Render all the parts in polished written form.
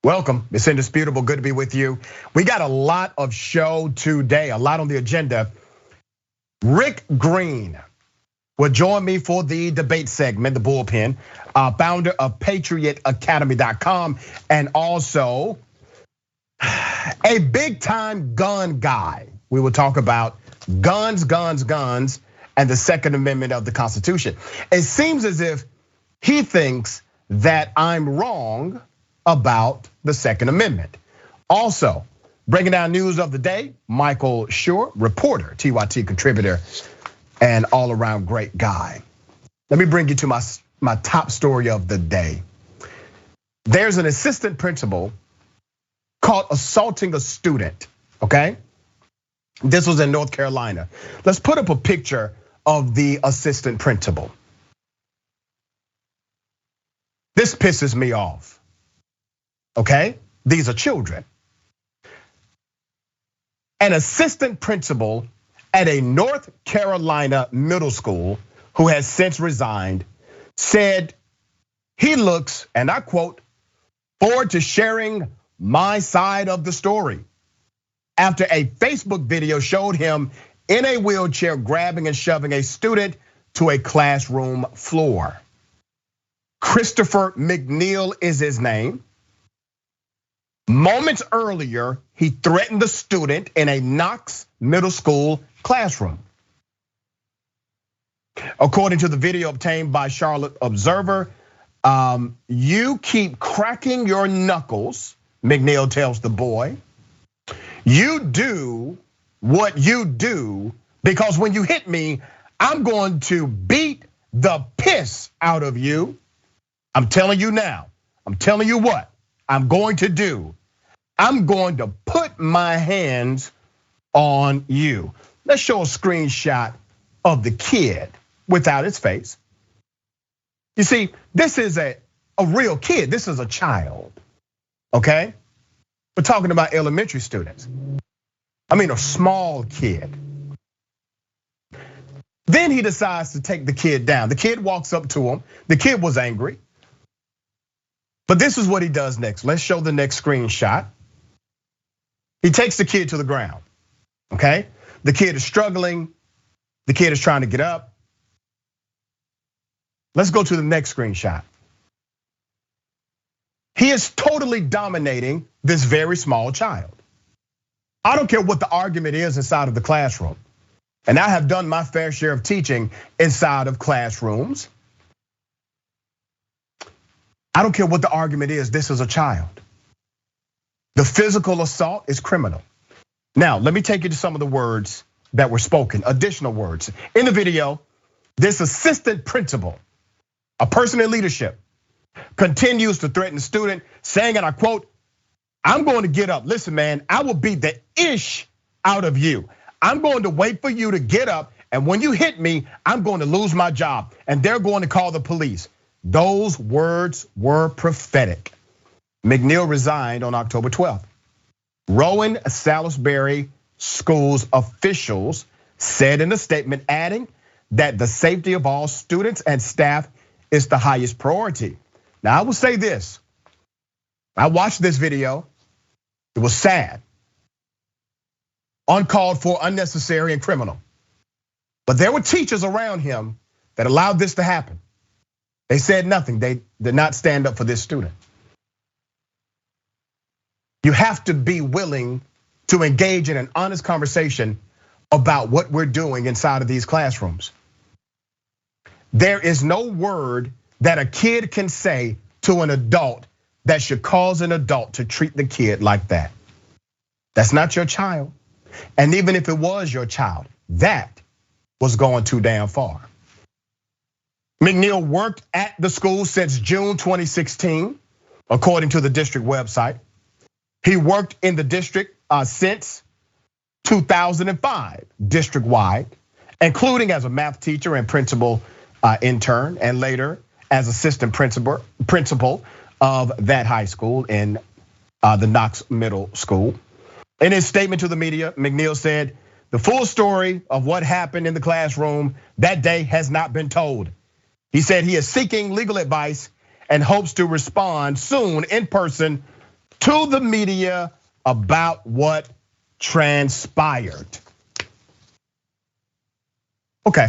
Welcome, it's indisputable, good to be with you. We got a lot of show today, a lot on the agenda. Rick Green will join me for the debate segment, the bullpen, founder of PatriotAcademy.com, and also a big time gun guy. We will talk about guns, and the Second Amendment of the Constitution. It seems as if he thinks that I'm wrong about the Second Amendment. Also, breaking down news of the day, Michael Shure, reporter, TYT contributor, and all around great guy. Let me bring you to my top story of the day. There's an assistant principal caught assaulting a student, okay? This was in North Carolina. Let's put up a picture of the assistant principal. This pisses me off. Okay, these are children. An assistant principal at a North Carolina middle school who has since resigned said he looks, and I quote, forward to sharing my side of the story after a Facebook video showed him in a wheelchair grabbing and shoving a student to a classroom floor. Christopher McNeil is his name. Moments earlier, he threatened the student in a Knox Middle School classroom. According to the video obtained by Charlotte Observer, you keep cracking your knuckles, McNeil tells the boy. You do what you do because when you hit me, I'm going to beat the piss out of you. I'm telling you now, I'm telling you what I'm going to do. I'm going to put my hands on you. Let's show a screenshot of the kid without his face. You see, this is a real kid. This is a child, okay? We're talking about elementary students. I mean, a small kid. Then he decides to take the kid down. The kid walks up to him. The kid was angry. But this is what he does next. Let's show the next screenshot. He takes the kid to the ground, okay? The kid is struggling. The kid is trying to get up. Let's go to the next screenshot. He is totally dominating this very small child. I don't care what the argument is inside of the classroom. And I have done my fair share of teaching inside of classrooms. I don't care what the argument is, this is a child. The physical assault is criminal. Now, let me take you to some of the words that were spoken, additional words. In the video, this assistant principal, a person in leadership, continues to threaten the student, saying, and I quote, I'm going to get up. Listen, man, I will beat the ish out of you. I'm going to wait for you to get up, and when you hit me, I'm going to lose my job, and they're going to call the police. Those words were prophetic. McNeil resigned on October 12th. Rowan Salisbury School's officials said in a statement, adding that the safety of all students and staff is the highest priority. Now, I will say this. I watched this video. It was sad, uncalled for, unnecessary, and criminal. But there were teachers around him that allowed this to happen. They said nothing. They did not stand up for this student. You have to be willing to engage in an honest conversation about what we're doing inside of these classrooms. There is no word that a kid can say to an adult that should cause an adult to treat the kid like that. That's not your child. And even if it was your child, that was going too damn far. McNeil worked at the school since June 2016, according to the district website. He worked in the district since 2005, district-wide, including as a math teacher and principal intern, and later as assistant principal of that high school in the Knox Middle School. In his statement to the media, McNeil said, the full story of what happened in the classroom that day has not been told. He said he is seeking legal advice and hopes to respond soon in person to the media about what transpired. Okay,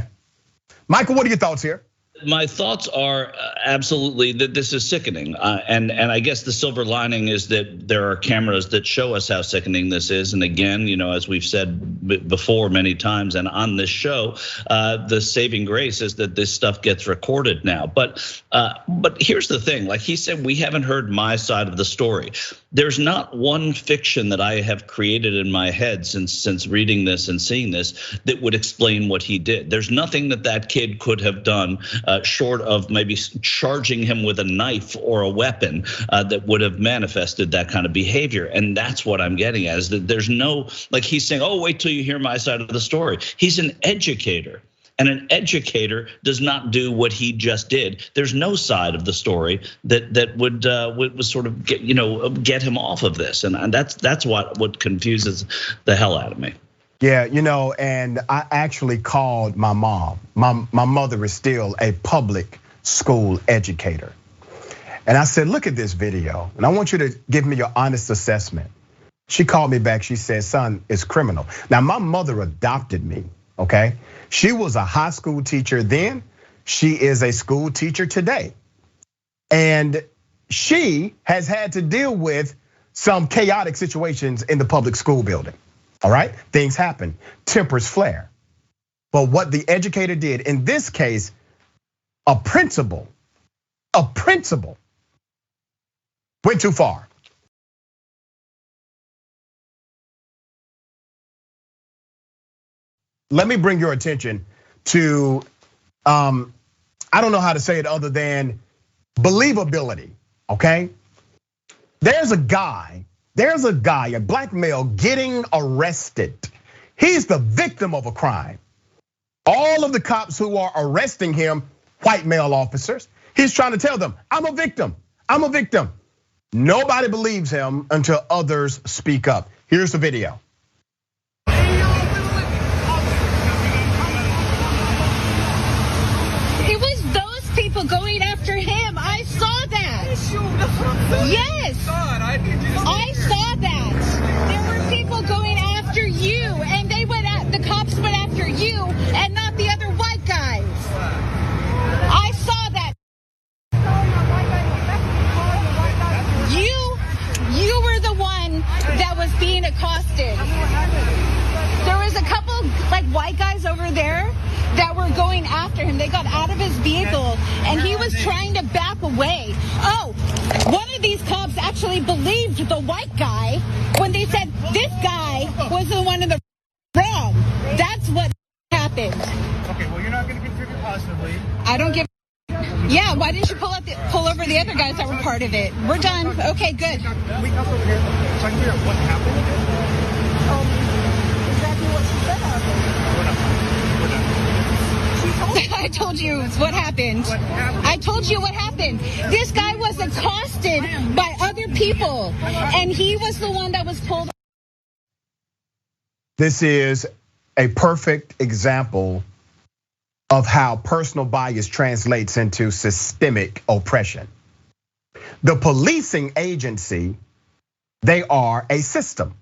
Michael, what are your thoughts here? My thoughts are absolutely that this is sickening, and I guess the silver lining is that there are cameras that show us how sickening this is. And again, as we've said before many times, and on this show, the saving grace is that this stuff gets recorded now. But here's the thing: like he said, we haven't heard my side of the story. There's not one fiction that I have created in my head since reading this and seeing this that would explain what he did. There's nothing that kid could have done. Short of maybe charging him with a knife or a weapon that would have manifested that kind of behavior. And that's what I'm getting at, is that there's no, like he's saying, oh, wait till you hear my side of the story. He's an educator. And an educator does not do what he just did. There's no side of the story that would sort of get him off of this. And that's what confuses the hell out of me. Yeah, and I actually called my mom. My mother is still a public school educator. And I said, look at this video, and I want you to give me your honest assessment. She called me back, she said, son, it's criminal. Now, my mother adopted me, okay? She was a high school teacher then, she is a school teacher today. And she has had to deal with some chaotic situations in the public school building. All right, things happen, tempers flare. But what the educator did in this case, a principal went too far. Let me bring your attention to, I don't know how to say it other than believability, okay? There's a guy, a black male getting arrested. He's the victim of a crime. All of the cops who are arresting him, white male officers, he's trying to tell them, I'm a victim. Nobody believes him until others speak up. Here's the video. It was those people going after him. I saw that. Yes. I saw that. There were people going after you, and the cops went after you and not the other white guys. I saw that. You were the one that was being accosted. There was a couple like white guys over there that were going after him. They got out of his vehicle and he was trying to back away. Oh, one of these cops actually believed the white guy when they said this guy was the one in the wrong. That's what happened. Okay, well, you're not going to contribute positively. I don't give. Yeah, why didn't you pull over the other guys that were part of it? We're done. Okay, good. Can we come over here so I can figure out what happened? Exactly what she said happened. I told you what happened. I told you what happened. This guy was accosted by other people, and he was the one that was pulled. This is a perfect example of how personal bias translates into systemic oppression. The policing agency, they are a system.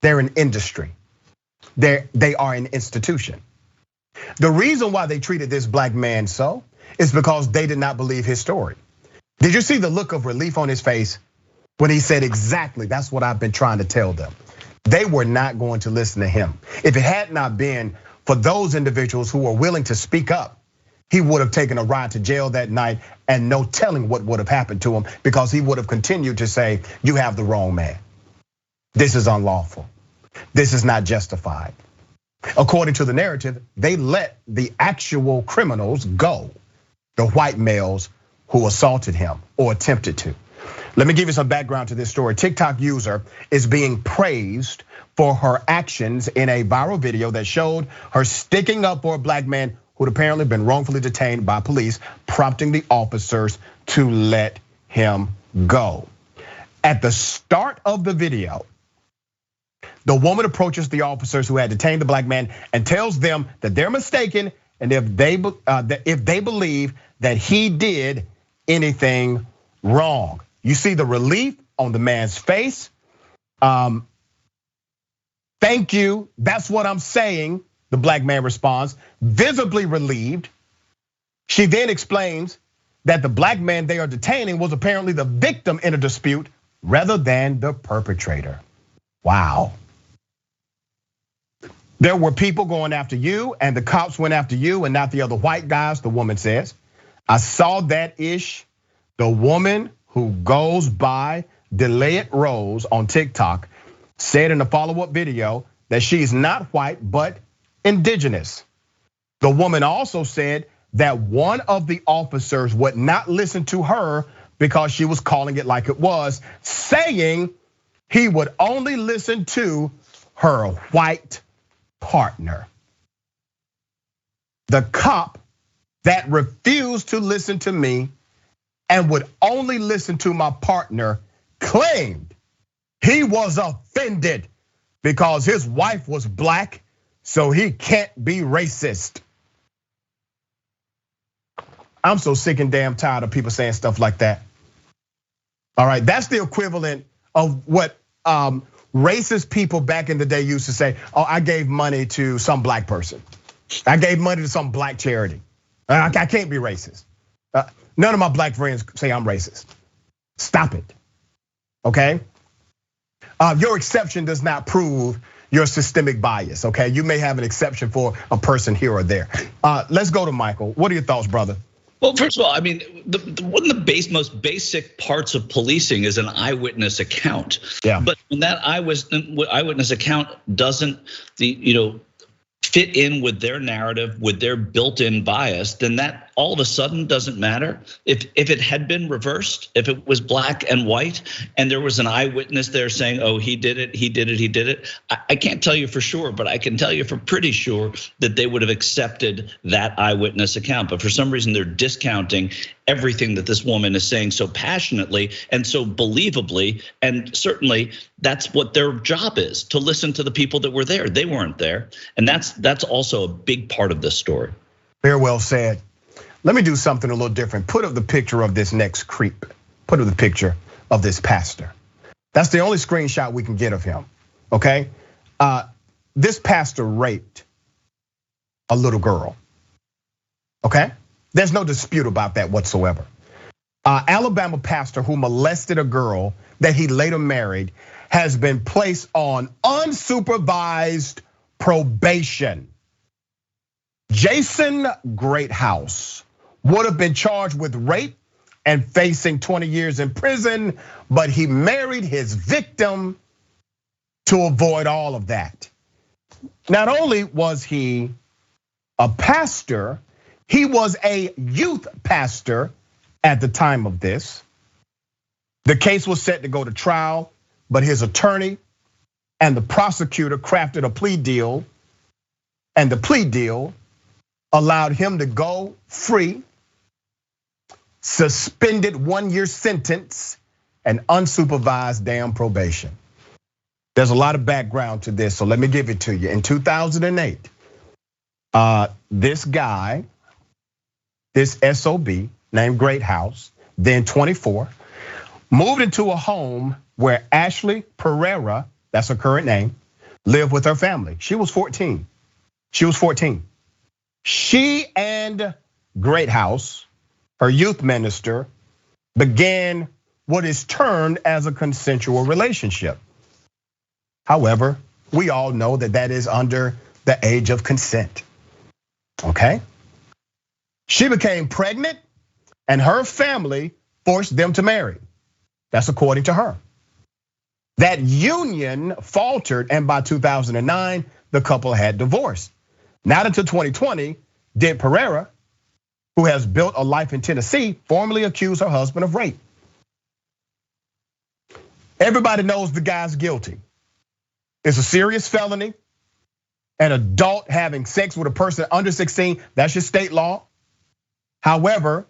They're an industry. They are an institution. The reason why they treated this black man so is because they did not believe his story. Did you see the look of relief on his face when he said exactly, that's what I've been trying to tell them? They were not going to listen to him. If it had not been for those individuals who were willing to speak up, he would have taken a ride to jail that night and no telling what would have happened to him, because he would have continued to say, you have the wrong man. This is unlawful. This is not justified. According to the narrative, they let the actual criminals go, the white males who assaulted him or attempted to. Let me give you some background to this story. TikTok user is being praised for her actions in a viral video that showed her sticking up for a black man who'd apparently been wrongfully detained by police, prompting the officers to let him go. At the start of the video, the woman approaches the officers who had detained the black man and tells them that they're mistaken, and if they believe that he did anything wrong. You see the relief on the man's face. Thank you, that's what I'm saying, the black man responds, visibly relieved. She then explains that the black man they are detaining was apparently the victim in a dispute rather than the perpetrator. Wow. There were people going after you and the cops went after you and not the other white guys, the woman says. I saw that ish. The woman who goes by Delayed Rose on TikTok said in a follow-up video that she's not white, but indigenous. The woman also said that one of the officers would not listen to her because she was calling it like it was, saying he would only listen to her white partner. The cop that refused to listen to me and would only listen to my partner claimed he was offended because his wife was black, so he can't be racist. I'm so sick and damn tired of people saying stuff like that. All right, that's the equivalent of what racist people back in the day used to say, oh, I gave money to some black person. I gave money to some black charity. I can't be racist. None of my black friends say I'm racist. Stop it, okay? Your exception does not prove your systemic bias, okay? You may have an exception for a person here or there. Let's go to Michael. What are your thoughts, brother? Well, first of all, I mean, one of the most basic parts of policing is an eyewitness account. Yeah. But when that eyewitness account doesn't, fit in with their narrative, with their built-in bias, then that all of a sudden doesn't matter. If it had been reversed, if it was black and white, and there was an eyewitness there saying, oh, he did it, he did it, he did it. I can't tell you for sure, but I can tell you for pretty sure that they would have accepted that eyewitness account. But for some reason, they're discounting everything that this woman is saying so passionately and so believably. And certainly that's what their job is, to listen to the people that were there. They weren't there. And that's also a big part of this story. Very well said. Let me do something a little different. Put up the picture of this next creep. Put up the picture of this pastor. That's the only screenshot we can get of him, okay? This pastor raped a little girl, okay? There's no dispute about that whatsoever. Alabama pastor who molested a girl that he later married has been placed on unsupervised probation. Jason Greathouse would have been charged with rape and facing 20 years in prison, but he married his victim to avoid all of that. Not only was he a pastor, he was a youth pastor at the time of this. The case was set to go to trial, but his attorney and the prosecutor crafted a plea deal, and the plea deal allowed him to go free, suspended 1-year sentence, and unsupervised damn probation. There's a lot of background to this, so let me give it to you. In 2008, this guy, this SOB named Greathouse, then 24, moved into a home where Ashley Pereira, that's her current name, lived with her family. She was 14. She and Greathouse, her youth minister, began what is termed as a consensual relationship. However, we all know that that is under the age of consent, okay? She became pregnant and her family forced them to marry. That's according to her. That union faltered, and by 2009, the couple had divorced. Not until 2020 did Pereira, who has built a life in Tennessee, formally accuse her husband of rape. Everybody knows the guy's guilty. It's a serious felony. An adult having sex with a person under 16, that's your state law. However,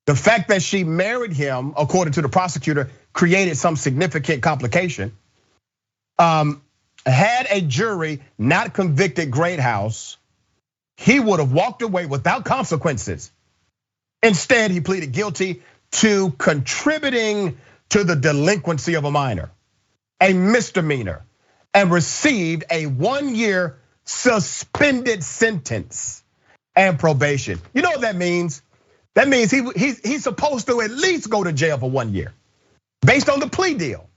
the fact that she married him, according to the prosecutor, created some significant complication. Had a jury not convicted Greathouse, he would have walked away without consequences. Instead, he pleaded guilty to contributing to the delinquency of a minor, a misdemeanor, and received a 1-year suspended sentence and probation. You know what that means? That means he's supposed to at least go to jail for 1 year based on the plea deal,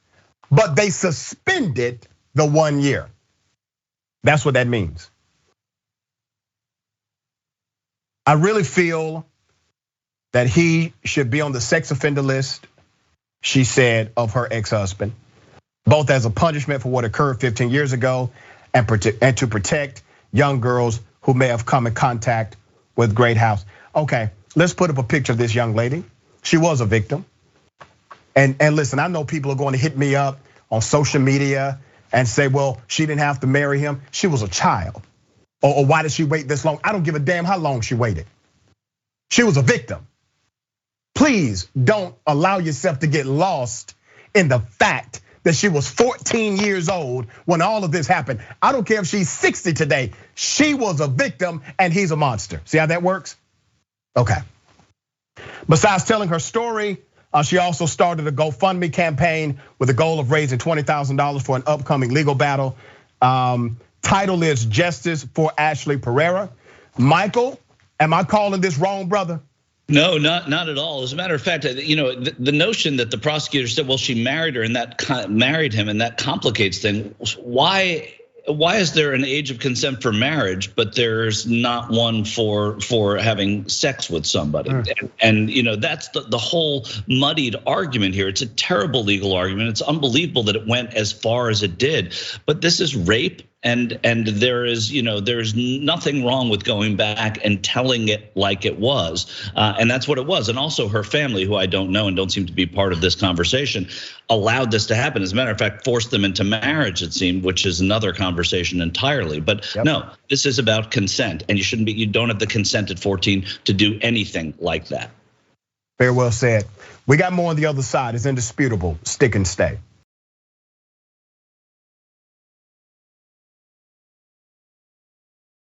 but they suspended the 1 year. That's what that means. I really feel that he should be on the sex offender list, she said, of her ex-husband, both as a punishment for what occurred 15 years ago and to protect young girls who may have come in contact with Great House. Okay, let's put up a picture of this young lady. She was a victim. And listen, I know people are going to hit me up on social media and say, well, she didn't have to marry him. She was a child. Or why did she wait this long? I don't give a damn how long she waited. She was a victim. Please don't allow yourself to get lost in the fact that she was 14 years old when all of this happened. I don't care if she's 60 today. She was a victim and he's a monster. See how that works? Okay. Besides telling her story, she also started a GoFundMe campaign with the goal of raising $20,000 for an upcoming legal battle. Title is Justice for Ashley Pereira. Michael, am I calling this wrong, brother? No, not at all. As a matter of fact, the notion that the prosecutor said, well, she married her and that married him and that complicates things. Why is there an age of consent for marriage, but there's not one for having sex with somebody? And that's the whole muddied argument here. It's a terrible legal argument. It's unbelievable that it went as far as it did. But this is rape. And there's nothing wrong with going back and telling it like it was, and that's what it was. And also her family, who I don't know and don't seem to be part of this conversation, allowed this to happen. As a matter of fact, forced them into marriage, it seemed, which is another conversation entirely. But no, this is about consent, and you don't have the consent at 14 to do anything like that. Very well said. We got more on the other side. It's indisputable. Stick and stay.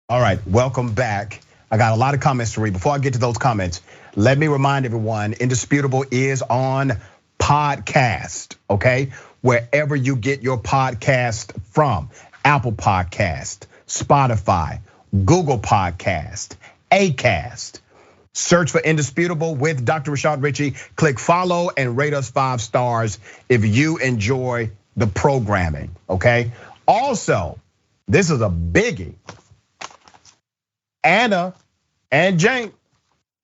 All right, welcome back. I got a lot of comments to read. Before I get to those comments, let me remind everyone, Indisputable is on podcast, okay? Wherever you get your podcast from, Apple Podcast, Spotify, Google Podcast, Acast. Search for Indisputable with Dr. Rashad Ritchie. Click follow and rate us 5 stars if you enjoy the programming, okay? Also, this is a biggie. Anna and Jank,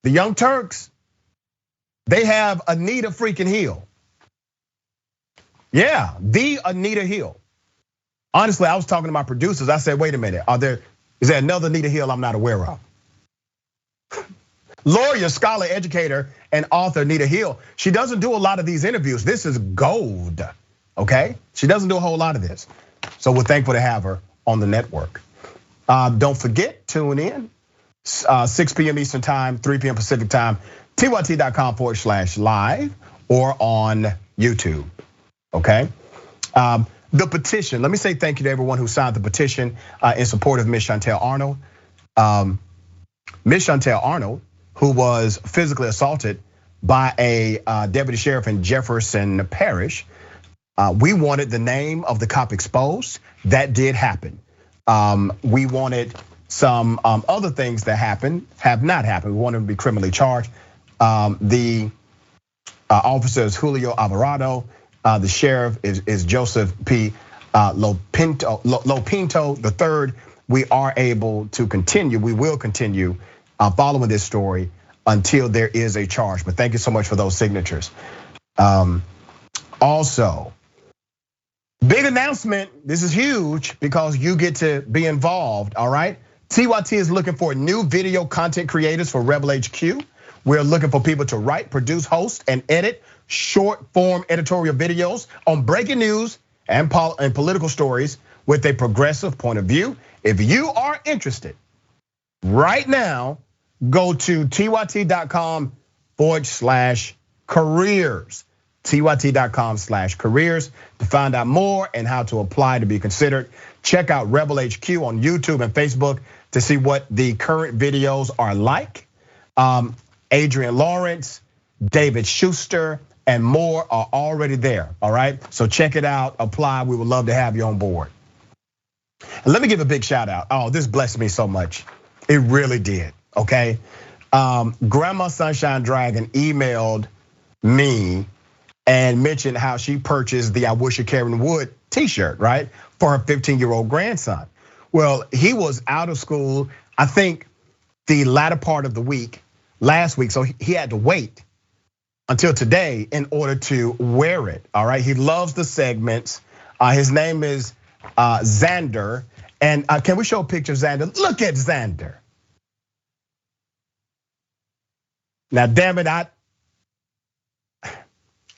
the Young Turks, they have Anita freaking Hill. Yeah, the Anita Hill. Honestly, I was talking to my producers. I said, wait a minute, is there another Anita Hill I'm not aware of? Lawyer, scholar, educator, and author Anita Hill. She doesn't do a lot of these interviews. This is gold, okay? She doesn't do a whole lot of this. So we're thankful to have her on the network. Don't forget, tune in, 6 p.m. Eastern time, 3 p.m. Pacific time, tyt.com/live or on YouTube, okay? The petition, let me say thank you to everyone who signed the petition in support of Miss Chantel Arnold. Miss Chantel Arnold, who was physically assaulted by a deputy sheriff in Jefferson Parish. We wanted the name of the cop exposed. That did happen. We wanted some other things that have not happened. We wanted him to be criminally charged. The officer is Julio Alvarado. The sheriff is Joseph P. Lopinto III. We are able to continue. We will continue following this story until there is a charge. But thank you so much for those signatures. Also, big announcement. This is huge because you get to be involved, all right? TYT is looking for new video content creators for Rebel HQ. We're looking for people to write, produce, host, and edit short form editorial videos on breaking news and political stories with a progressive point of view. If you are interested right now, go to tyt.com/careers. tyt.com/careers to find out more and how to apply to be considered. Check out Rebel HQ on YouTube and Facebook to see what the current videos are like. Adrian Lawrence, David Schuster, and more are already there, all right? So check it out, apply, we would love to have you on board. And let me give a big shout out. Oh, this blessed me so much. It really did, okay? Grandma Sunshine Dragon emailed me and mentioned how she purchased the I Wish You Karen Would t-shirt, right? For her 15-year-old grandson. Well, he was out of school, I think the latter part of the week, last week, so he had to wait until today in order to wear it, all right? He loves the segments. His name is Xander. And can we show a picture of Xander? Look at Xander. Now, damn it,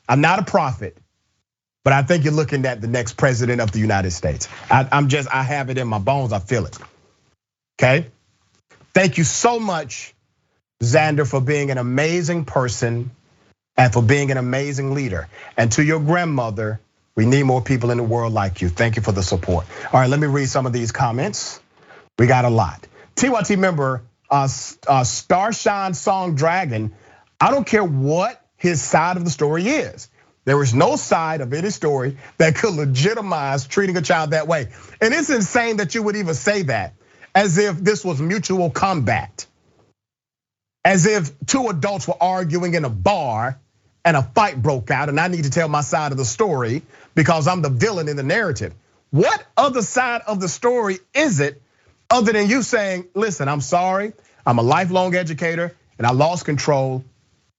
I'm not a prophet, but I think you're looking at the next president of the United States. I have it in my bones, I feel it, okay? Thank you so much, Xander, for being an amazing person and for being an amazing leader. And to your grandmother, we need more people in the world like you. Thank you for the support. All right, let me read some of these comments. We got a lot. TYT member, Starshine Song Dragon, I don't care what his side of the story is. There is no side of any story that could legitimize treating a child that way. And it's insane that you would even say that, as if this was mutual combat. As if two adults were arguing in a bar and a fight broke out and I need to tell my side of the story because I'm the villain in the narrative. What other side of the story is it other than you saying, listen, I'm sorry, I'm a lifelong educator and I lost control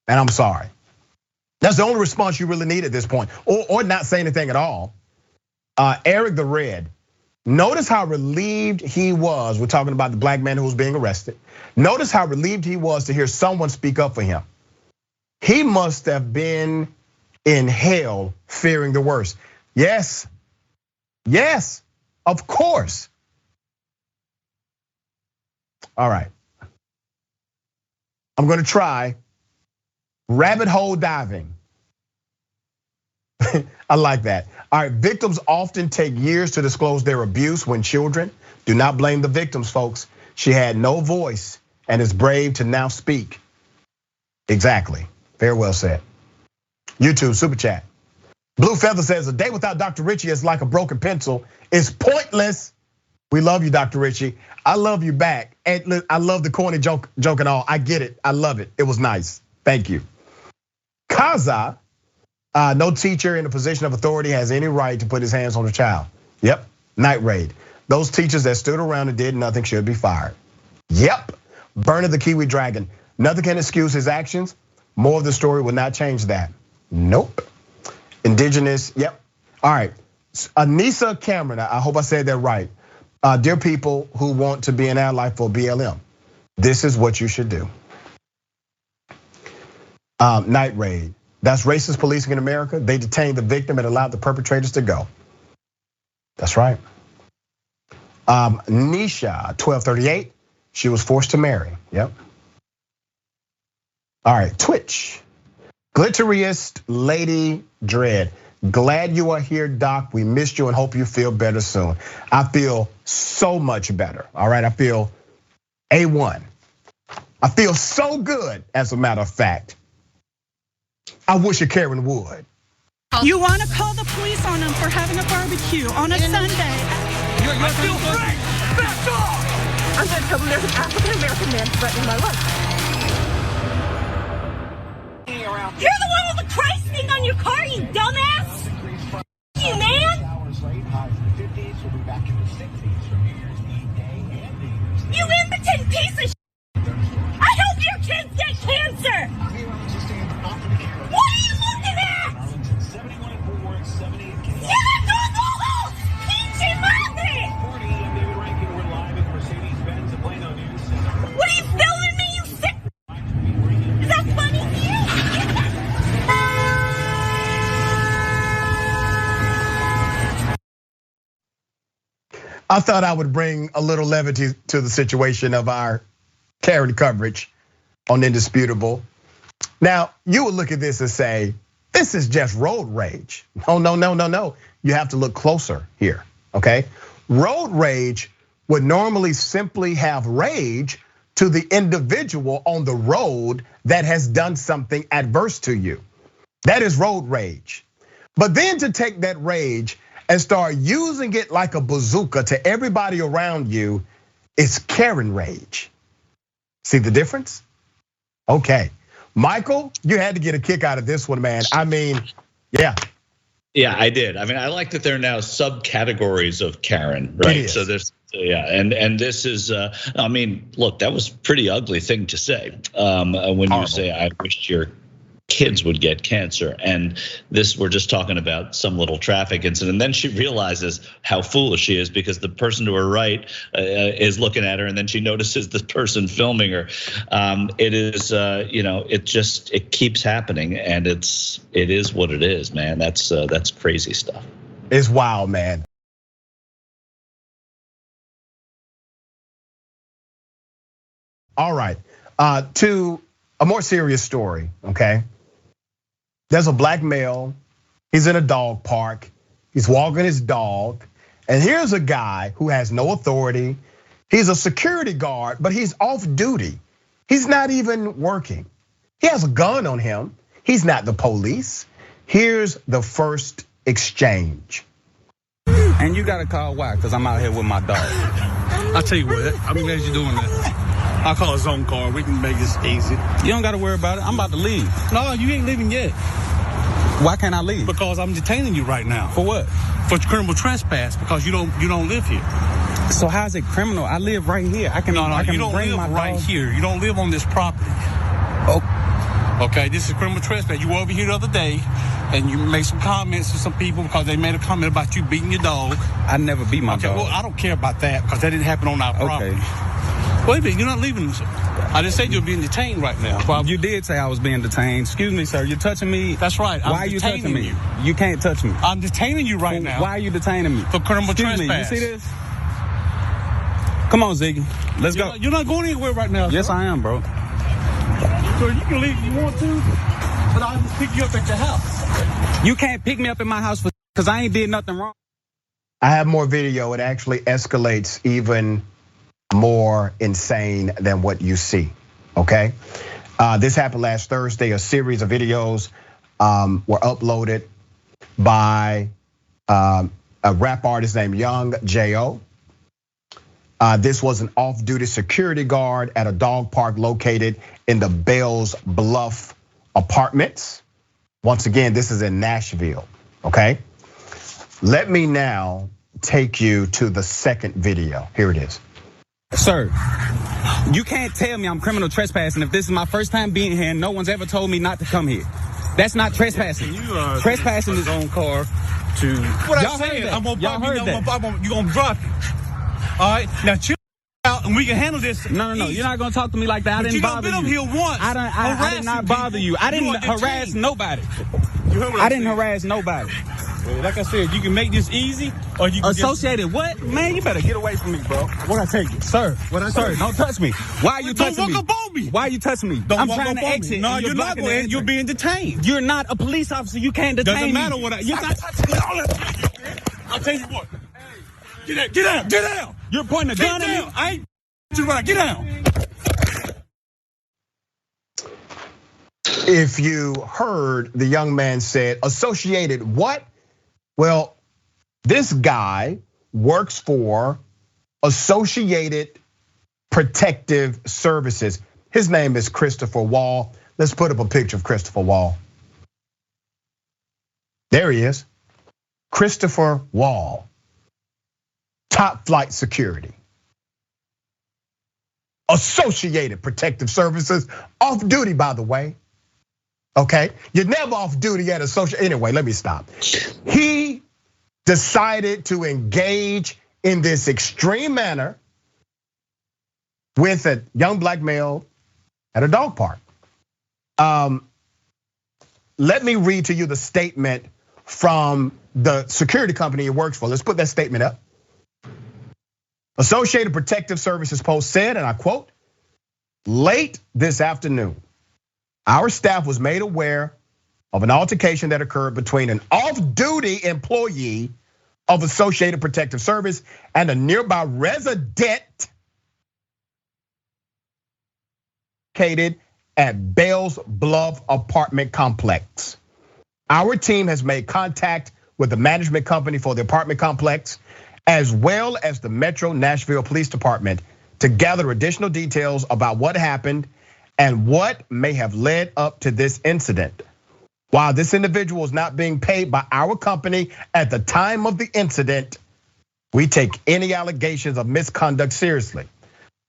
and I'm sorry. That's the only response you really need at this point, or not say anything at all. Eric the Red, notice how relieved he was. We're talking about the black man who was being arrested. Notice how relieved he was to hear someone speak up for him. He must have been in hell fearing the worst. Yes, of course. All right, I'm gonna try rabbit hole diving. I like that. All right, victims often take years to disclose their abuse when children. Do not blame the victims, folks. She had no voice and is brave to now speak. Exactly, very well said. YouTube super chat. Blue Feather says a day without Dr. Richie is like a broken pencil. It's pointless. We love you, Dr. Richie. I love you back. And I love the corny joke and all. I get it, I love it. It was nice, thank you. Kaza, no teacher in a position of authority has any right to put his hands on a child. Yep, night raid. Those teachers that stood around and did nothing should be fired. Yep, Bernard the Kiwi Dragon. Nothing can excuse his actions. More of the story will not change that. Nope. Indigenous, yep. All right, Anissa Cameron, I hope I said that right. Dear people who want to be an ally for BLM, this is what you should do. Night raid, that's racist policing in America. They detained the victim and allowed the perpetrators to go. That's right. Nisha, 1238, she was forced to marry, yep. All right, Twitch, glitteriest Lady Dread. Glad you are here, Doc. We missed you and hope you feel better soon. I feel so much better, all right? I feel A1. I feel so good, as a matter of fact. I wish you Karen would. You wanna call the police on them for having a barbecue on a Sunday. I feel free! Back off! I'm gonna tell them there's an African-American man threatening my life. You're the one with the Christ thing on your car, you dumbass! You man! You impotent piece of shit! I hope your kids get cancer! What are you looking at? Yeah, go! Pinche madre! What are you filming me, you sick? Is that funny to you? I thought I would bring a little levity to the situation of our Karen coverage on Indisputable. Now, you would look at this and say, this is just road rage. No. You have to look closer here, okay? Road rage would normally simply have rage to the individual on the road that has done something adverse to you. That is road rage. But then to take that rage and start using it like a bazooka to everybody around you is Karen rage. See the difference? Okay. Michael, you had to get a kick out of this one, man. I mean, yeah. Yeah, I did. I mean, I like that there are now subcategories of Karen, right? So there's, yeah, and this is, I mean, look, that was a pretty ugly thing to say when you say, I wish your kids would get cancer. And this, we're just talking about some little traffic incident. And then she realizes how foolish she is because the person to her right is looking at her, and then she notices the person filming her. It is, it keeps happening, and it is what it is, man. That's crazy stuff. It's wild, man. All right, to a more serious story, okay? There's a black male, he's in a dog park, he's walking his dog, and here's a guy who has no authority. He's a security guard, but he's off duty. He's not even working. He has a gun on him. He's not the police. Here's the first exchange. And you gotta call why? Because I'm out here with my dog. I'll tell you what, I'm glad you're doing that. I'll call a zone car, we can make this easy. You don't gotta worry about it, I'm about to leave. No, you ain't leaving yet. Why can't I leave? Because I'm detaining you right now. For what? For criminal trespass, because you don't live here. So how's it criminal? I live right here. I can you don't bring live my right dog. here. You don't live on this property. Oh. Okay, this is criminal trespass. You were over here the other day, and you made some comments to some people because they made a comment about you beating your dog. I never beat my dog. Well, I don't care about that because that didn't happen on our property. Wait a minute, you're not leaving. I just said you're being detained right now. Well, you did say I was being detained. Excuse me, sir. You're touching me. That's right. Why are you touching me? You can't touch me. I'm detaining you right now. Why are you detaining me? For criminal trespass. You see this? Come on, Ziggy. Let's go. You're not going anywhere right now. Yes, sir. I am, bro. So you can leave if you want to, but I'll just pick you up at your house. You can't pick me up in my house because I ain't did nothing wrong. I have more video. It actually escalates even more insane than what you see, okay? This happened last Thursday. A series of videos were uploaded by a rap artist named Young J.O. This was an off-duty security guard at a dog park located in the Bells Bluff apartments. Once again, this is in Nashville, okay? Let me now take you to the second video. Here it is. Sir, you can't tell me I'm criminal trespassing if this is my first time being here and no one's ever told me not to come here. That's not trespassing. Trespassing is own car to. What y'all I said, that. I'm gonna y'all heard that. You're gonna drop it. All right, now chill out and we can handle this. No, you're not gonna talk to me like that. I didn't bother you. You've been up here once. I did not bother you. I didn't harass nobody. I didn't harass nobody. Like I said, you can make this easy, or you can associated what? Man, you better get away from me, bro. What I take you, sir? Sir, don't touch me. Why are you touching me? Don't walk up on me. Why are you touching me? I'm trying to exit. No, you're not going. You're being detained. You're not a police officer. You can't detain me. Doesn't matter what you're not touching me. I'll tell you what. Get down. You're pointing a gun at me. I ain't you right. Get down. If you heard, the young man said, associated what? Well, this guy works for Associated Protective Services. His name is Christopher Wall. Let's put up a picture of Christopher Wall. There he is. Christopher Wall, top flight security. Associated Protective Services, off duty, by the way. Okay, you're never off duty at Associated. Anyway, let me stop. He decided to engage in this extreme manner with a young black male at a dog park. Let me read to you the statement from the security company he works for. Let's put that statement up. Associated Protective Services Post said, and I quote, late this afternoon, our staff was made aware of an altercation that occurred between an off-duty employee of Associated Protective Service and a nearby resident located at Bells Bluff apartment complex. Our team has made contact with the management company for the apartment complex, as well as the Metro Nashville Police Department, to gather additional details about what happened and what may have led up to this incident. While this individual is not being paid by our company at the time of the incident, we take any allegations of misconduct seriously.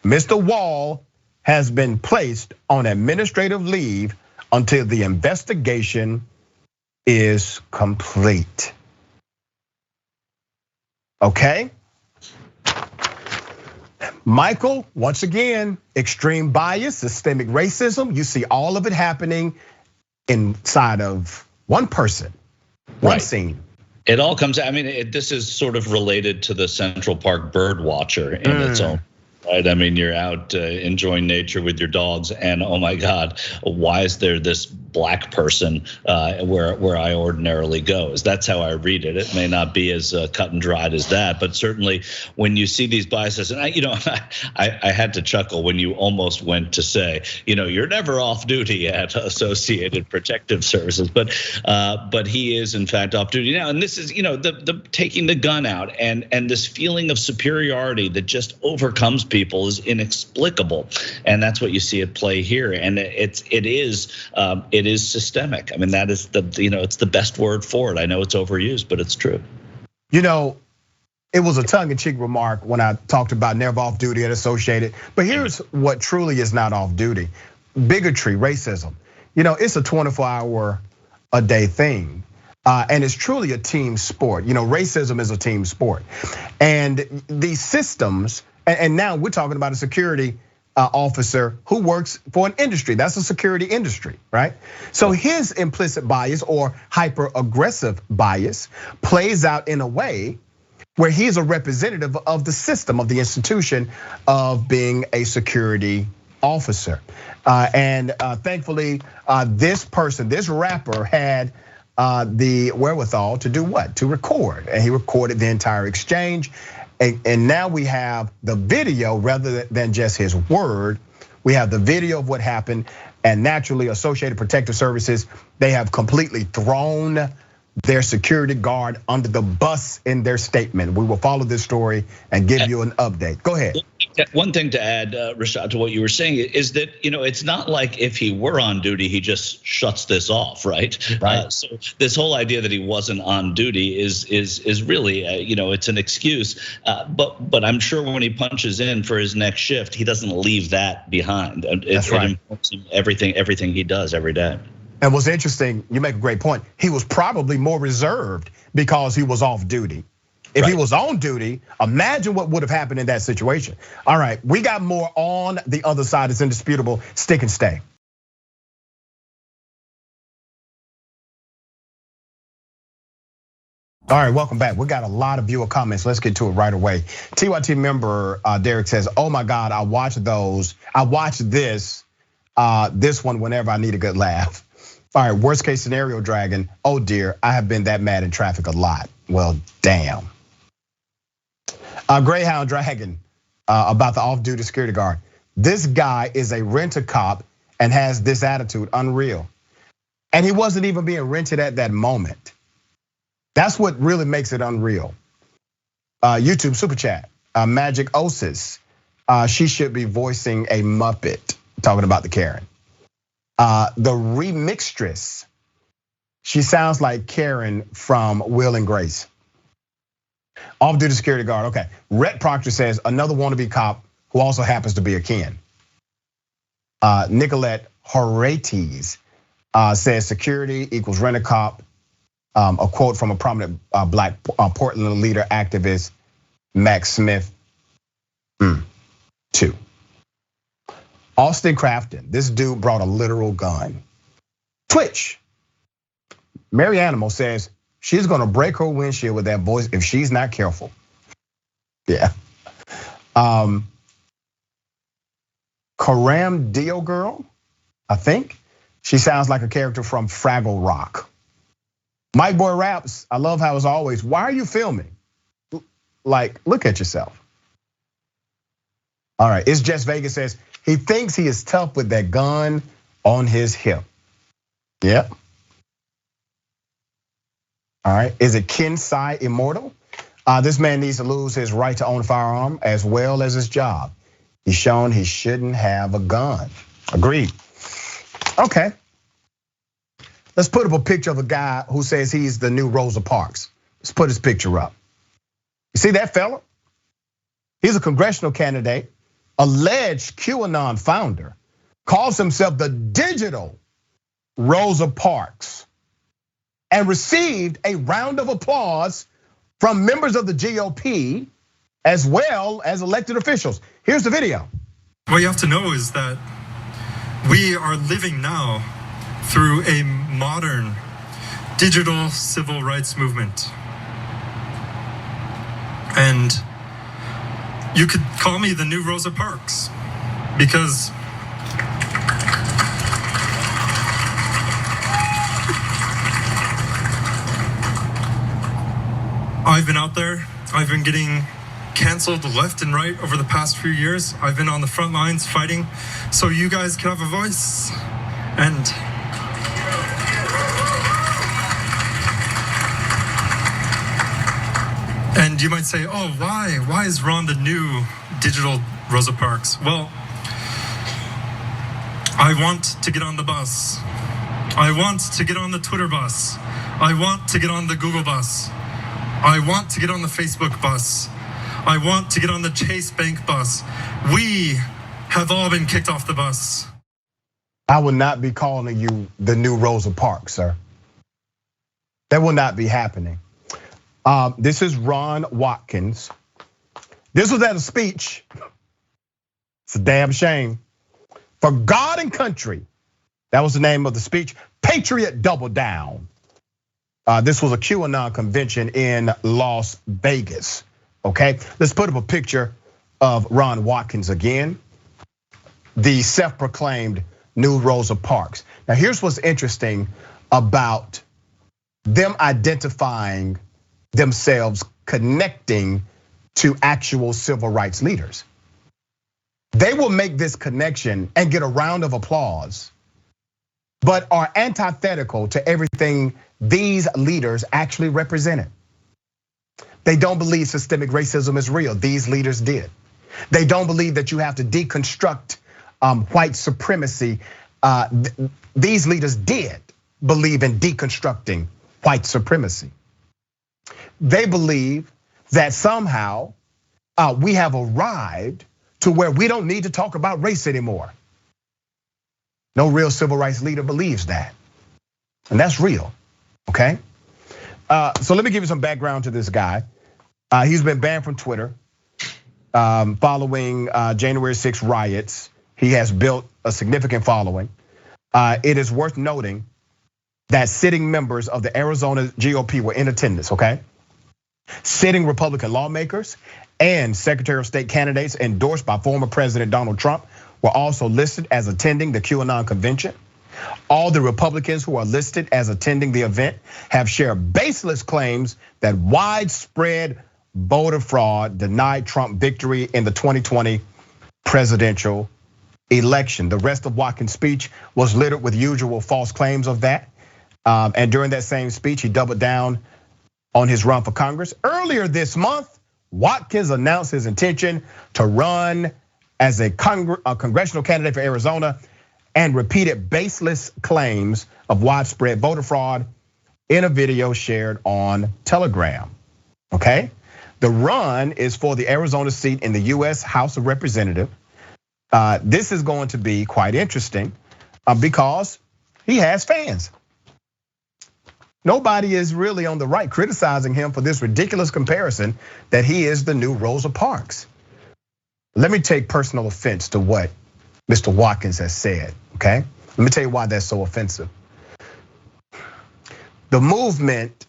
Mr. Wall has been placed on administrative leave until the investigation is complete. Okay? Michael, once again, extreme bias, systemic racism. You see all of it happening inside of one person, one scene. It all comes, I mean, this is sort of related to the Central Park bird watcher in its own. Right, I mean, you're out enjoying nature with your dogs, and oh my God, why is there this black person where I ordinarily go? That's how I read it. It may not be as cut and dried as that, but certainly when you see these biases, and I had to chuckle when you almost went to say, you're never off duty at Associated Protective Services, but he is in fact off duty now, and this is the taking the gun out and this feeling of superiority that just overcomes people is inexplicable, and that's what you see at play here. And it is systemic. I mean, that is it's the best word for it. I know it's overused, but it's true. It was a tongue-in-cheek remark when I talked about never off duty at Associated. But here's what truly is not off duty: bigotry, racism. It's a 24-hour-a-day thing. And it's truly a team sport. Racism is a team sport. And these systems, and now we're talking about a security officer who works for an industry. That's a security industry, right? So his implicit bias or hyper-aggressive bias plays out in a way where he's a representative of the system, of the institution of being a security officer. And thankfully, this person, this rapper had the wherewithal to do what? To record, and he recorded the entire exchange. And now we have the video rather than just his word. We have the video of what happened, and naturally Associated Protective Services, they have completely thrown their security guard under the bus in their statement. We will follow this story and give you an update. Go ahead. One thing to add, Rashad, to what you were saying is that it's not like if he were on duty, he just shuts this off, right? Right. So this whole idea that he wasn't on duty is really, it's an excuse. But I'm sure when he punches in for his next shift, he doesn't leave that behind. That's right. It informs him everything he does every day. And what's interesting, you make a great point. He was probably more reserved because he was off duty. If he was on duty, imagine what would have happened in that situation. All right, we got more on the other side. It's indisputable. Stick and stay. All right, welcome back. We got a lot of viewer comments. Let's get to it right away. TYT member Derek says, "Oh my God, I watch this one whenever I need a good laugh." All right, worst case scenario, Dragon. Oh dear, I have been that mad in traffic a lot. Well, damn. Greyhound Dragon about the off-duty security guard. This guy is a rent-a-cop and has this attitude, unreal. And he wasn't even being rented at that moment. That's what really makes it unreal. YouTube super chat, Magic Osis. She should be voicing a Muppet, talking about the Karen. The remixtress, she sounds like Karen from Will and Grace. Off-duty security guard, okay. Rhett Proctor says, another wannabe cop who also happens to be a Ken. Nicolette Horates says security equals rent-a-cop. A quote from a prominent black Portland leader activist, Max Smith. 2. Austin Crafton, this dude brought a literal gun. Twitch, Mary Animal says she's gonna break her windshield with that voice if she's not careful. Yeah. Karam Dio Girl, I think. She sounds like a character from Fraggle Rock. Mike Boy Raps, I love how as always, why are you filming? Like, look at yourself. All right, It's Just Vegas says, he thinks he is tough with that gun on his hip. Yep. All right, is it Kensai Immortal? This man needs to lose his right to own a firearm as well as his job. He's shown he shouldn't have a gun. Agreed. Okay. Let's put up a picture of a guy who says he's the new Rosa Parks. Let's put his picture up. You see that fella? He's a congressional candidate, alleged QAnon founder, calls himself the digital Rosa Parks, and received a round of applause from members of the GOP as well as elected officials. Here's the video. What you have to know is that we are living now through a modern digital civil rights movement. And you could call me the new Rosa Parks because I've been out there, I've been getting canceled left and right over the past few years. I've been on the front lines fighting so you guys can have a voice. And you might say, oh, why? Why is Ron the new digital Rosa Parks? Well, I want to get on the bus. I want to get on the Twitter bus. I want to get on the Google bus. I want to get on the Facebook bus. I want to get on the Chase Bank bus. We have all been kicked off the bus. I will not be calling you the new Rosa Parks, sir. That will not be happening. This is Ron Watkins. This was at a speech. It's a damn shame. For God and country. That was the name of the speech. Patriot Double Down. This was a QAnon convention in Las Vegas. Okay, let's put up a picture of Ron Watkins again. The self-proclaimed new Rosa Parks. Now here's what's interesting about them identifying themselves connecting to actual civil rights leaders. They will make this connection and get a round of applause, but are antithetical to everything these leaders actually represented. They don't believe systemic racism is real. These leaders did. They don't believe that you have to deconstruct white supremacy. These leaders did believe in deconstructing white supremacy. They believe that somehow we have arrived to where we don't need to talk about race anymore. No real civil rights leader believes that. And that's real, okay? So let me give you some background to this guy. He's been banned from Twitter following January 6 riots. He has built a significant following. It is worth noting that sitting members of the Arizona GOP were in attendance, okay? Sitting Republican lawmakers and Secretary of State candidates endorsed by former President Donald Trump were also listed as attending the QAnon convention. All the Republicans who are listed as attending the event have shared baseless claims that widespread voter fraud denied Trump victory in the 2020 presidential election. The rest of Watkins' speech was littered with usual false claims of that. And during that same speech, he doubled down on his run for Congress. Earlier this month, Watkins announced his intention to run as a congressional candidate for Arizona and repeated baseless claims of widespread voter fraud in a video shared on Telegram, okay? The run is for the Arizona seat in the US House of Representatives. This is going to be quite interesting because he has fans. Nobody is really on the right criticizing him for this ridiculous comparison that he is the new Rosa Parks. Let me take personal offense to what Mr. Watkins has said, okay? Let me tell you why that's so offensive. The movement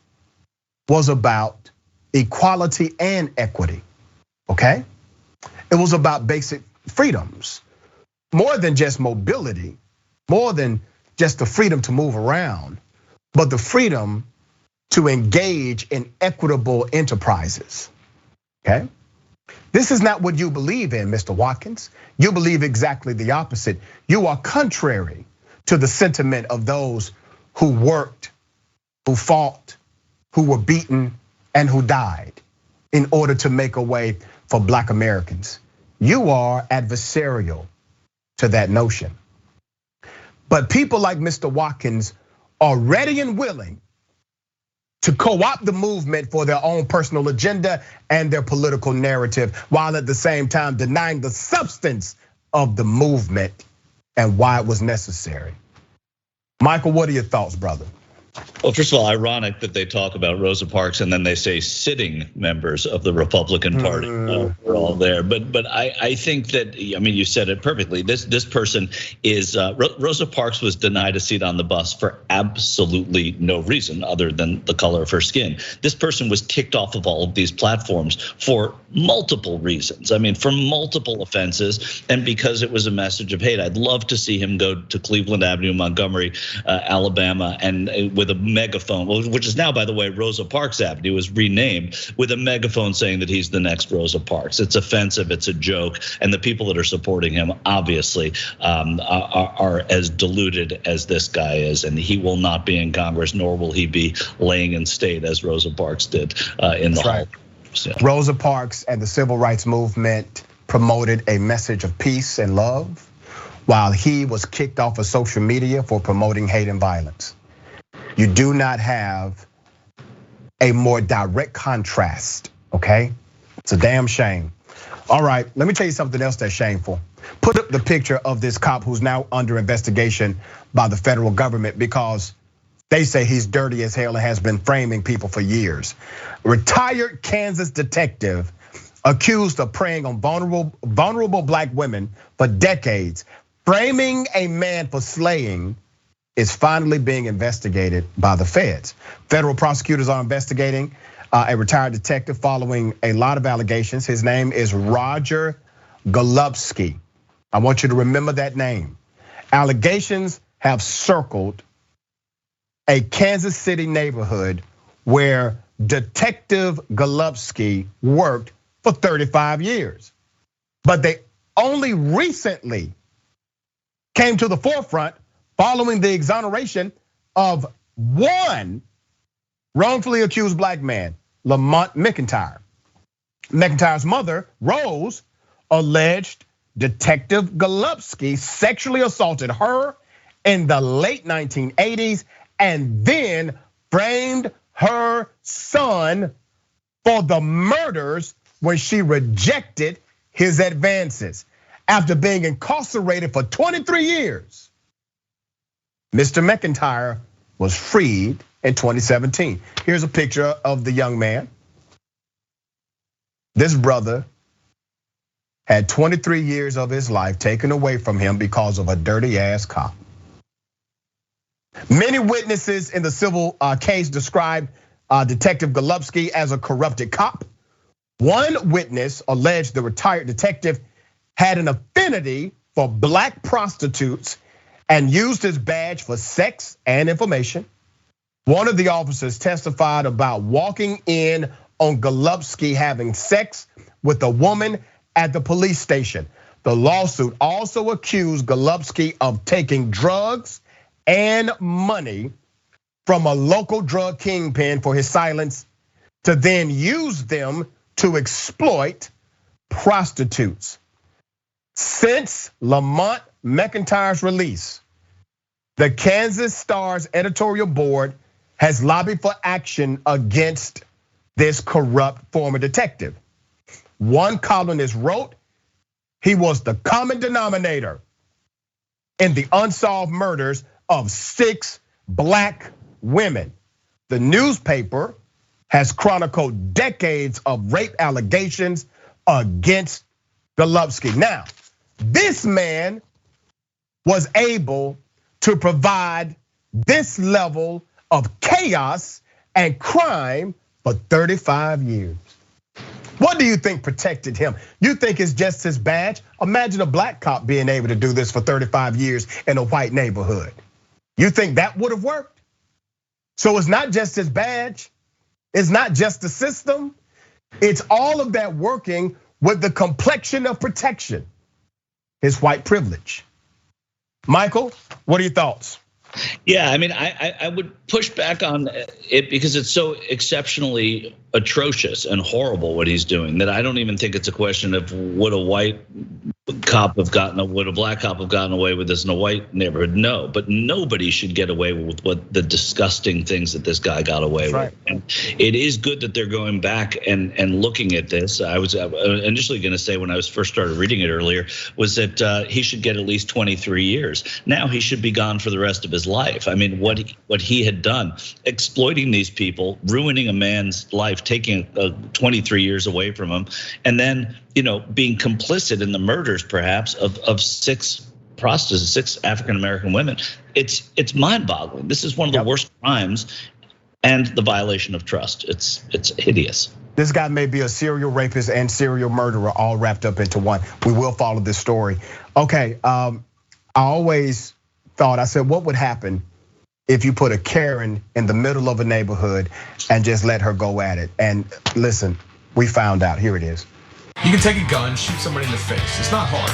was about equality and equity, okay? It was about basic freedoms, more than just mobility, more than just the freedom to move around, but the freedom to engage in equitable enterprises, okay? This is not what you believe in, Mr. Watkins. You believe exactly the opposite. You are contrary to the sentiment of those who worked, who fought, who were beaten and who died in order to make a way for Black Americans. You are adversarial to that notion. But people like Mr. Watkins are ready and willing to co-opt the movement for their own personal agenda and their political narrative, while at the same time denying the substance of the movement and why it was necessary. Michael, what are your thoughts, brother? Well, first of all, ironic that they talk about Rosa Parks and then they say sitting members of the Republican Party are all there. But I think that, I mean, you said it perfectly. This person is, Rosa Parks was denied a seat on the bus for absolutely no reason other than the color of her skin. This person was kicked off of all of these platforms for multiple reasons. I mean, for multiple offenses, and because it was a message of hate. I'd love to see him go to Cleveland Avenue, Montgomery, Alabama, and with a megaphone, which is now, by the way, Rosa Parks Avenue, was renamed, with a megaphone saying that he's the next Rosa Parks. It's offensive, it's a joke, and the people that are supporting him obviously are as deluded as this guy is, and he will not be in Congress, nor will he be laying in state as Rosa Parks did in the hall. So. Rosa Parks and the civil rights movement promoted a message of peace and love, while he was kicked off of social media for promoting hate and violence. You do not have a more direct contrast, okay? It's a damn shame. All right, let me tell you something else that's shameful. Put up the picture of this cop who's now under investigation by the federal government because they say he's dirty as hell and has been framing people for years. Retired Kansas detective accused of preying on vulnerable Black women for decades, framing a man for slaying, is finally being investigated by the feds. Federal prosecutors are investigating a retired detective following a lot of allegations. His name is Roger Golubsky. I want you to remember that name. Allegations have circled a Kansas City neighborhood where Detective Golubsky worked for 35 years. But they only recently came to the forefront following the exoneration of one wrongfully accused Black man, Lamont McIntyre. McIntyre's mother, Rose, alleged Detective Golubsky sexually assaulted her in the late 1980s and then framed her son for the murders when she rejected his advances. After being incarcerated for 23 years, Mr. McIntyre was freed in 2017. Here's a picture of the young man. This brother had 23 years of his life taken away from him because of a dirty ass cop. Many witnesses in the civil case described Detective Golubsky as a corrupted cop. One witness alleged the retired detective had an affinity for Black prostitutes and used his badge for sex and information. One of the officers testified about walking in on Golubsky having sex with a woman at the police station. The lawsuit also accused Golubsky of taking drugs and money from a local drug kingpin for his silence, to then use them to exploit prostitutes. Since Lamont McIntyre's release, the Kansas Star's editorial board has lobbied for action against this corrupt former detective. One columnist wrote, he was the common denominator in the unsolved murders of 6 Black women. The newspaper has chronicled decades of rape allegations against Golubsky. Now, this man was able to provide this level of chaos and crime for 35 years. What do you think protected him? You think it's just his badge? Imagine a Black cop being able to do this for 35 years in a white neighborhood. You think that would have worked? So it's not just his badge. It's not just the system. It's all of that working with the complexion of protection, his white privilege. Michael, what are your thoughts? Yeah, I mean, I would push back on it because it's so exceptionally atrocious and horrible what he's doing that I don't even think it's a question of would a black cop have gotten away with this in a white neighborhood? No, but nobody should get away with what the disgusting things that this guy got away with. And it is good that they're going back and looking at this. I was initially going to say when I was first started reading it earlier was that he should get at least 23 years. Now he should be gone for the rest of his life. I mean, what he had done, exploiting these people, ruining a man's life, taking 23 years away from him, and then being complicit in the murders perhaps of 6 prostitutes, 6 African American women. It's mind-boggling. This is one of the worst crimes, and the violation of trust. It's hideous. This guy may be a serial rapist and serial murderer all wrapped up into one. We will follow this story. Okay, I always thought, I said, what would happen if you put a Karen in the middle of a neighborhood and just let her go at it? And listen, we found out, here it is. You can take a gun, shoot somebody in the face. It's not hard.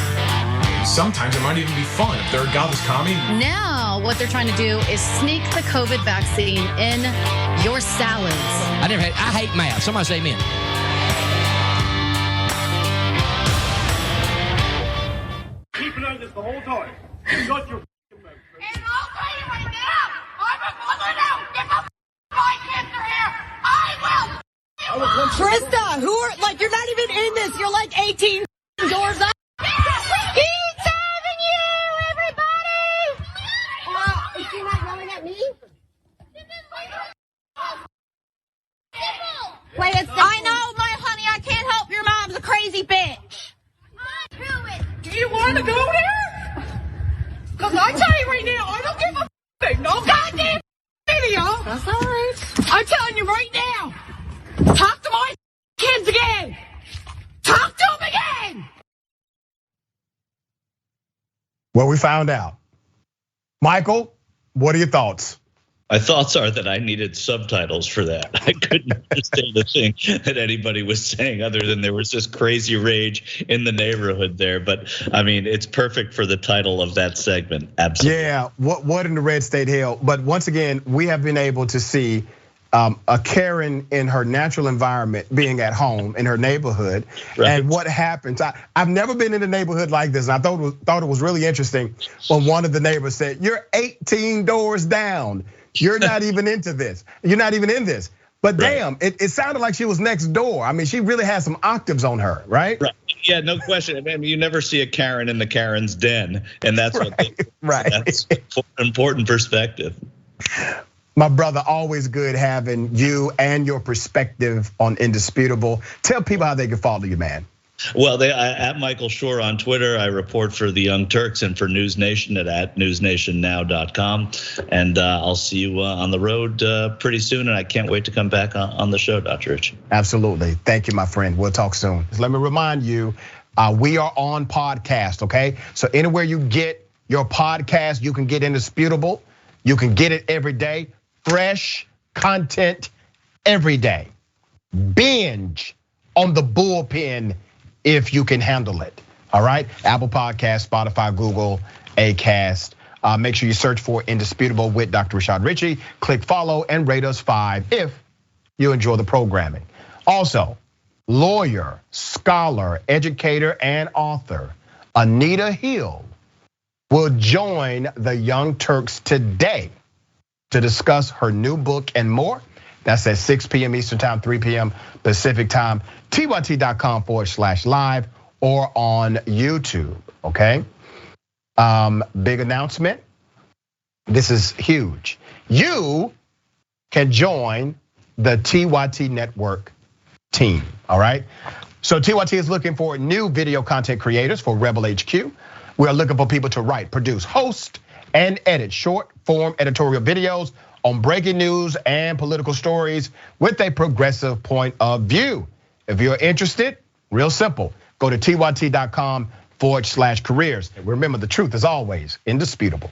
Sometimes it might even be fun if they're a godless commie. Now, what they're trying to do is sneak the COVID vaccine in your salads. I hate math. Somebody say amen. Keeping on this the whole time. Shut your mouth. And I'll tell you right now, I'm a mother now. If my kids are here, I will. Trista, you're not even in this. You're like 18 doors up. He's serving you, everybody. Is she not yelling at me? I know, my honey. I can't help your mom's a crazy bitch. Do you want to go there? Because I tell you right now, I don't give a thing. No goddamn video. That's all right. I'm telling you right now. Talk to my kids again. Talk to them again. Well, we found out. Michael, what are your thoughts? My thoughts are that I needed subtitles for that. I couldn't understand a thing that anybody was saying other than there was this crazy rage in the neighborhood there. But I mean, it's perfect for the title of that segment. Absolutely. Yeah, what in the red state hell? But once again, we have been able to see a Karen in her natural environment, being at home in her neighborhood, and what happens. I've never been in a neighborhood like this, and I thought it was really interesting when one of the neighbors said, "You're 18 doors down. You're not even into this. You're not even in this." But damn, it sounded like she was next door. I mean, she really has some octaves on her, right? Yeah, no question. I mean, you never see a Karen in the Karen's den, and that's that's important perspective. My brother, always good having you and your perspective on Indisputable. Tell people how they can follow you, man. Well, at Michael Shure on Twitter. I report for the Young Turks and for News Nation at newsnationnow.com. And I'll see you on the road pretty soon. And I can't wait to come back on the show, Dr. Rich. Absolutely. Thank you, my friend. We'll talk soon. Let me remind you, we are on podcast, okay? So anywhere you get your podcast, you can get Indisputable. You can get it every day. Fresh content every day. Binge on the bullpen if you can handle it. All right, Apple Podcasts, Spotify, Google, Acast. Make sure you search for Indisputable with Dr. Rashad Ritchie. Click follow and rate us 5 if you enjoy the programming. Also, lawyer, scholar, educator, and author Anita Hill will join the Young Turks today to discuss her new book and more. That's at 6 p.m. Eastern Time, 3 p.m. Pacific Time, tyt.com/live or on YouTube, okay? Big announcement. This is huge. You can join the TYT Network team, all right? So TYT is looking for new video content creators for Rebel HQ. We are looking for people to write, produce, host, and edit short form editorial videos on breaking news and political stories with a progressive point of view. If you're interested, real simple, go to tyt.com/careers. Remember, the truth is always indisputable.